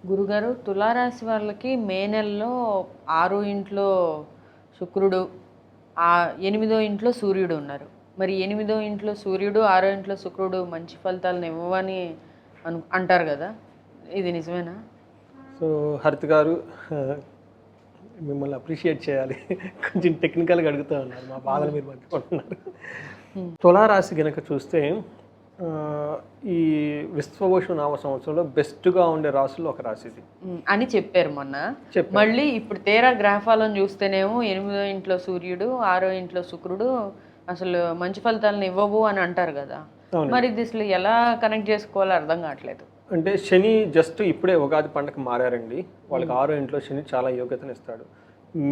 గురుగారు, తులారాశి వాళ్ళకి మే నెలలో 6 ఇంట్లో శుక్రుడు, 8వ ఇంట్లో సూర్యుడు ఉన్నారు. మరి 8వ ఇంట్లో సూర్యుడు, 6వ ఇంట్లో శుక్రుడు మంచి ఫలితాలను ఇవ్వవని అంటారు కదా, ఇది నిజమేనా? సో హరిత గారు, మిమ్మల్ని అప్రిషియేట్ చేయాలి. కొంచెం టెక్నికల్గా అడుగుతూ ఉన్నారు, మా బాధలు మీరు పంచుకుంటున్నారు. తులారాశి కనుక చూస్తే ఈ విశ్వవోషు నామ సంవత్సరంలో బెస్ట్గా ఉండే రాశుల్లో ఒక రాశి ఇది అని చెప్పారు మొన్న. మళ్ళీ ఇప్పుడు తీరా గ్రహఫాలను చూస్తేనేమో 8వ ఇంట్లో సూర్యుడు, 6వ ఇంట్లో శుక్రుడు అసలు మంచి ఫలితాలను ఇవ్వవు అని అంటారు కదా. మరి ఇది అసలు ఎలా కనెక్ట్ చేసుకోవాలో అర్థం కావట్లేదు. అంటే శని జస్ట్ ఇప్పుడే ఉగాది పండగ మారారండి. వాళ్ళకి 6వ ఇంట్లో శని చాలా యోగ్యతను ఇస్తాడు.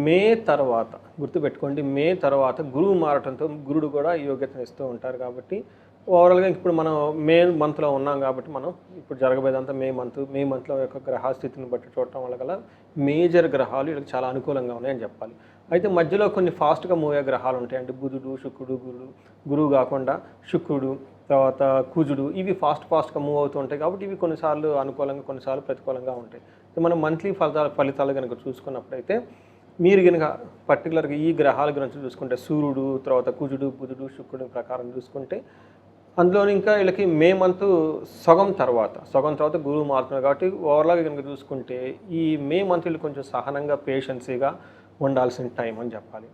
మే తర్వాత గుర్తుపెట్టుకోండి, మే తర్వాత గురువు మారటంతో గురుడు కూడా యోగ్యతను ఇస్తూ ఉంటారు. కాబట్టి ఓవరాల్గా ఇప్పుడు మనం మే మంత్లో ఉన్నాం కాబట్టి మనం ఇప్పుడు జరగబోయేదంతా మే మంత్లో యొక్క గ్రహస్థితిని బట్టి చూడటం వల్ల గల మేజర్ గ్రహాలు వీళ్ళకి చాలా అనుకూలంగా ఉన్నాయని చెప్పాలి. అయితే మధ్యలో కొన్ని ఫాస్ట్గా మూవ్ అయ్యే గ్రహాలు ఉంటాయి. అంటే బుధుడు, శుక్రుడు, గురువు కాకుండా శుక్రుడు, తర్వాత కుజుడు, ఇవి ఫాస్ట్గా మూవ్ అవుతూ ఉంటాయి. కాబట్టి ఇవి కొన్నిసార్లు అనుకూలంగా, కొన్నిసార్లు ప్రతికూలంగా ఉంటాయి. మనం మంత్లీ ఫలితాలు కనుక చూసుకున్నప్పుడైతే మీరు కనుక పర్టికులర్గా ఈ గ్రహాల గురించి చూసుకుంటే సూర్యుడు, తర్వాత కుజుడు, బుధుడు, శుక్రుడు ప్రకారం చూసుకుంటే అందులో ఇంకా వీళ్ళకి మే మంత్ సగం తర్వాత గురువు మారుతున్నారు. కాబట్టి ఓవరాల్గా కనుక చూసుకుంటే ఈ మే మంత్ వీళ్ళు కొంచెం సహనంగా, పేషెన్సీగా ఉండాల్సిన టైం అని చెప్పాలి.